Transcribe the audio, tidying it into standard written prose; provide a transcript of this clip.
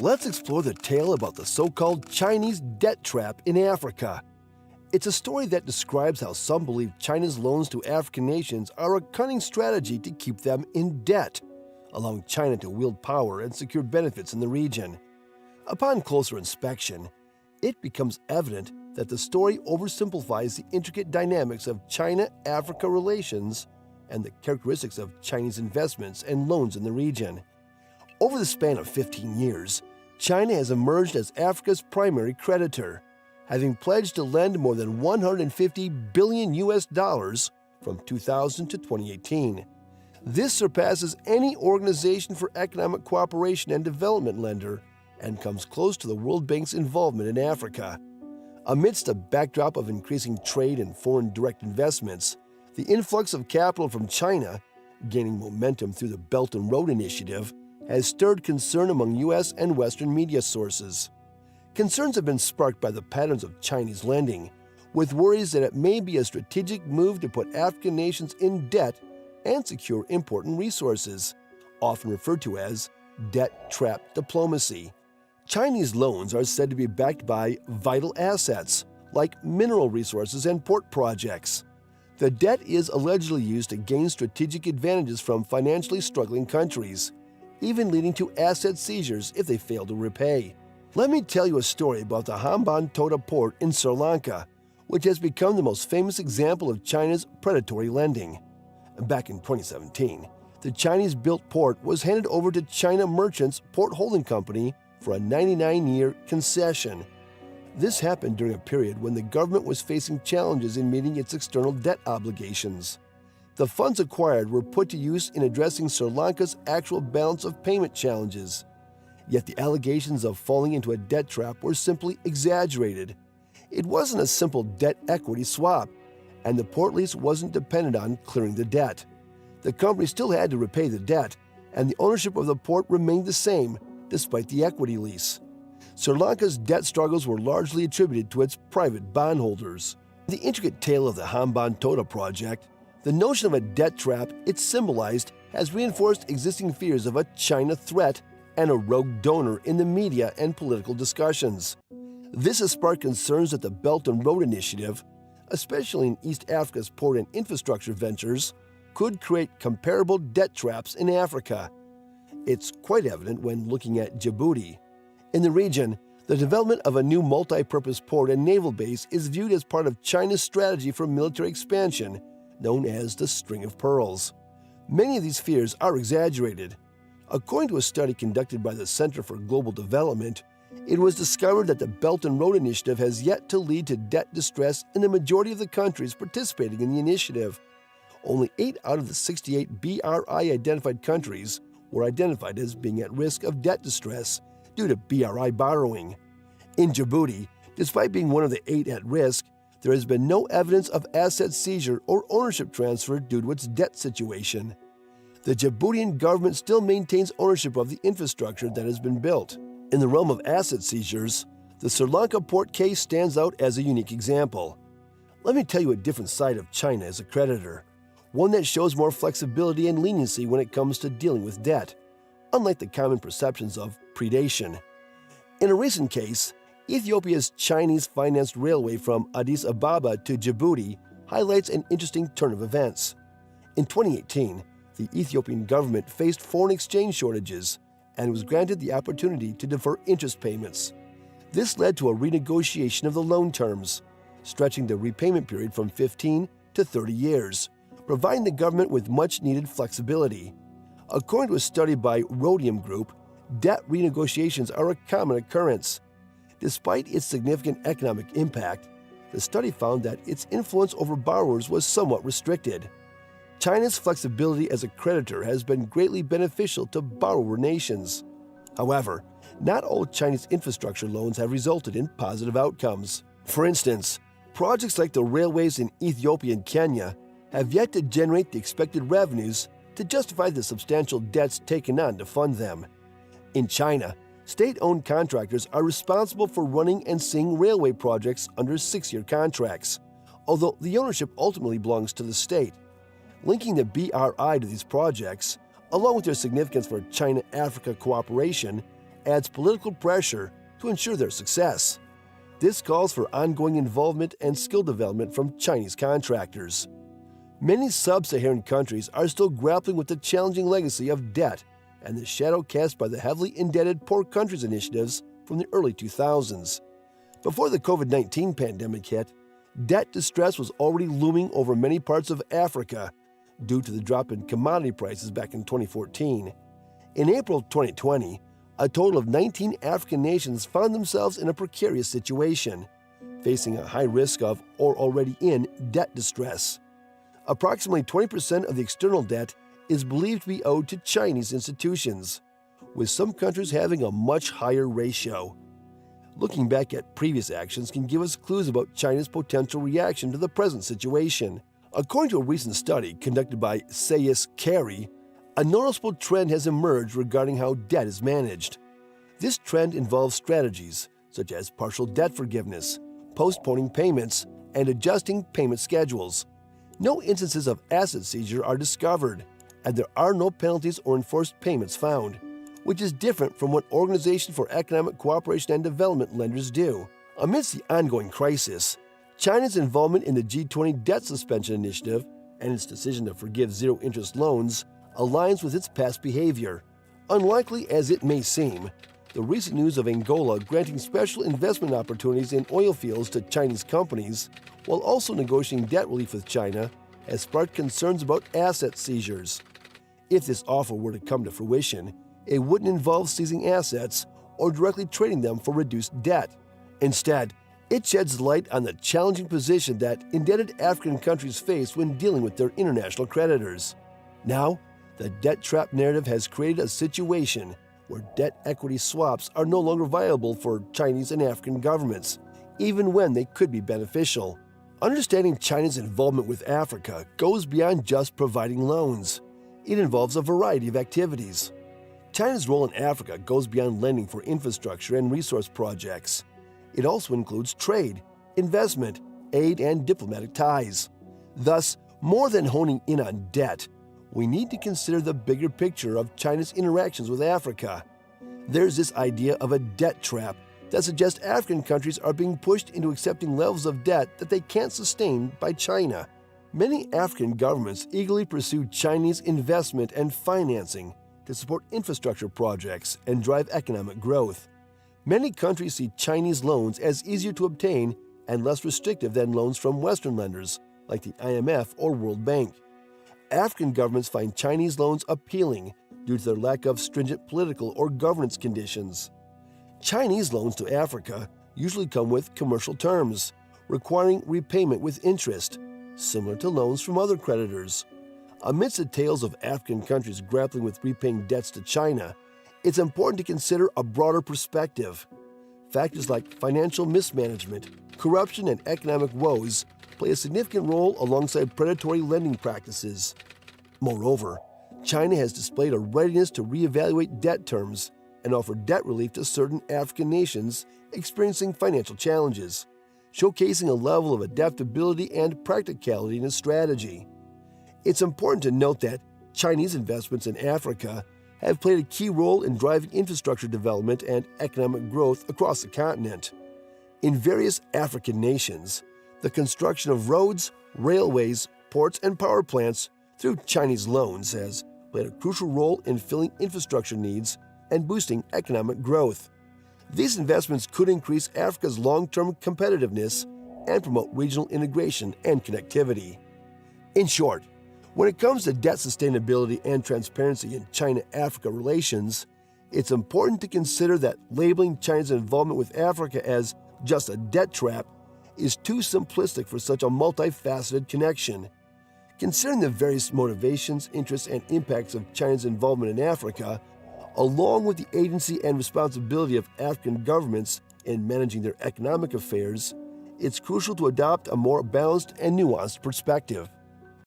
Let's explore the tale about the so-called Chinese debt trap in Africa. It's a story that describes how some believe China's loans to African nations are a cunning strategy to keep them in debt, allowing China to wield power and secure benefits in the region. Upon closer inspection, it becomes evident that the story oversimplifies the intricate dynamics of China-Africa relations and the characteristics of Chinese investments and loans in the region. Over the span of 15 years, China has emerged as Africa's primary creditor, having pledged to lend more than $150 billion from 2000 to 2018. This surpasses any organization for economic cooperation and development lender and comes close to the World Bank's involvement in Africa. Amidst a backdrop of increasing trade and foreign direct investments, the influx of capital from China, gaining momentum through the Belt and Road Initiative, has stirred concern among U.S. and Western media sources. Concerns have been sparked by the patterns of Chinese lending, with worries that it may be a strategic move to put African nations in debt and secure important resources, often referred to as debt trap diplomacy. Chinese loans are said to be backed by vital assets, like mineral resources and port projects. The debt is allegedly used to gain strategic advantages from financially struggling countries, even leading to asset seizures if they fail to repay. Let me tell you a story about the Hambantota port in Sri Lanka, which has become the most famous example of China's predatory lending. Back in 2017, the Chinese-built port was handed over to China Merchants Port Holding Company for a 99-year concession. This happened during a period when the government was facing challenges in meeting its external debt obligations. The funds acquired were put to use in addressing Sri Lanka's actual balance of payment challenges. Yet the allegations of falling into a debt trap were simply exaggerated. It wasn't a simple debt-equity swap, and the port lease wasn't dependent on clearing the debt. The company still had to repay the debt, and the ownership of the port remained the same, despite the equity lease. Sri Lanka's debt struggles were largely attributed to its private bondholders. In the intricate tale of the Hambantota project, the notion of a debt trap it symbolized has reinforced existing fears of a China threat and a rogue donor in the media and political discussions. This has sparked concerns that the Belt and Road Initiative, especially in East Africa's port and infrastructure ventures, could create comparable debt traps in Africa. It's quite evident when looking at Djibouti. In the region, the development of a new multi-purpose port and naval base is viewed as part of China's strategy for military expansion, known as the String of Pearls. Many of these fears are exaggerated. According to a study conducted by the Center for Global Development, it was discovered that the Belt and Road Initiative has yet to lead to debt distress in the majority of the countries participating in the initiative. Only 8 out of the 68 BRI-identified countries were identified as being at risk of debt distress due to BRI borrowing. In Djibouti, despite being one of the 8 at risk, there has been no evidence of asset seizure or ownership transfer due to its debt situation. The Djiboutian government still maintains ownership of the infrastructure that has been built. In the realm of asset seizures, the Sri Lanka port case stands out as a unique example. Let me tell you a different side of China as a creditor, one that shows more flexibility and leniency when it comes to dealing with debt, unlike the common perceptions of predation. In a recent case, Ethiopia's Chinese-financed railway from Addis Ababa to Djibouti highlights an interesting turn of events. In 2018, the Ethiopian government faced foreign exchange shortages and was granted the opportunity to defer interest payments. This led to a renegotiation of the loan terms, stretching the repayment period from 15 to 30 years, providing the government with much-needed flexibility. According to a study by Rhodium Group, debt renegotiations are a common occurrence. Despite its significant economic impact, the study found that its influence over borrowers was somewhat restricted. China's flexibility as a creditor has been greatly beneficial to borrower nations. However, not all Chinese infrastructure loans have resulted in positive outcomes. For instance, projects like the railways in Ethiopia and Kenya have yet to generate the expected revenues to justify the substantial debts taken on to fund them. In China, state-owned contractors are responsible for running and seeing railway projects under 6-year contracts, although the ownership ultimately belongs to the state. Linking the BRI to these projects, along with their significance for China-Africa cooperation adds political pressure to ensure their success. This calls for ongoing involvement and skill development from Chinese contractors. Many sub-Saharan countries are still grappling with the challenging legacy of debt and the shadow cast by the heavily indebted Poor Countries initiatives from the early 2000s. Before the COVID-19 pandemic hit, debt distress was already looming over many parts of Africa due to the drop in commodity prices back in 2014. In April 2020, a total of 19 African nations found themselves in a precarious situation, facing a high risk of or already in debt distress. Approximately 20% of the external debt is believed to be owed to Chinese institutions, with some countries having a much higher ratio. Looking back at previous actions can give us clues about China's potential reaction to the present situation. According to a recent study conducted by Sayis Carey, a noticeable trend has emerged regarding how debt is managed. This trend involves strategies such as partial debt forgiveness, postponing payments, and adjusting payment schedules. No instances of asset seizure are discovered, and there are no penalties or enforced payments found, which is different from what Organization for Economic Cooperation and Development lenders do. Amidst the ongoing crisis, China's involvement in the G20 debt suspension initiative and its decision to forgive zero-interest loans aligns with its past behavior. Unlikely as it may seem, the recent news of Angola granting special investment opportunities in oil fields to Chinese companies while also negotiating debt relief with China has sparked concerns about asset seizures. If this offer were to come to fruition, it wouldn't involve seizing assets or directly trading them for reduced debt. Instead, it sheds light on the challenging position that indebted African countries face when dealing with their international creditors. Now, the debt trap narrative has created a situation where debt equity swaps are no longer viable for Chinese and African governments, even when they could be beneficial. Understanding China's involvement with Africa goes beyond just providing loans. It involves a variety of activities. China's role in Africa goes beyond lending for infrastructure and resource projects. It also includes trade, investment, aid, and diplomatic ties. Thus, more than honing in on debt, we need to consider the bigger picture of China's interactions with Africa. There's this idea of a debt trap that suggests African countries are being pushed into accepting levels of debt that they can't sustain by China. Many African governments eagerly pursue Chinese investment and financing to support infrastructure projects and drive economic growth. Many countries see Chinese loans as easier to obtain and less restrictive than loans from Western lenders like the IMF or World Bank. African governments find Chinese loans appealing due to their lack of stringent political or governance conditions. Chinese loans to Africa usually come with commercial terms, requiring repayment with interest, similar to loans from other creditors. Amidst the tales of African countries grappling with repaying debts to China, it's important to consider a broader perspective. Factors like financial mismanagement, corruption, and economic woes play a significant role alongside predatory lending practices. Moreover, China has displayed a readiness to reevaluate debt terms and offer debt relief to certain African nations experiencing financial challenges, showcasing a level of adaptability and practicality in its strategy. It's important to note that Chinese investments in Africa have played a key role in driving infrastructure development and economic growth across the continent. In various African nations, the construction of roads, railways, ports, and power plants through Chinese loans has played a crucial role in filling infrastructure needs and boosting economic growth. These investments could increase Africa's long-term competitiveness and promote regional integration and connectivity. In short, when it comes to debt sustainability and transparency in China-Africa relations, it's important to consider that labeling China's involvement with Africa as just a debt trap is too simplistic for such a multifaceted connection. Considering the various motivations, interests, and impacts of China's involvement in Africa, along with the agency and responsibility of African governments in managing their economic affairs, it's crucial to adopt a more balanced and nuanced perspective.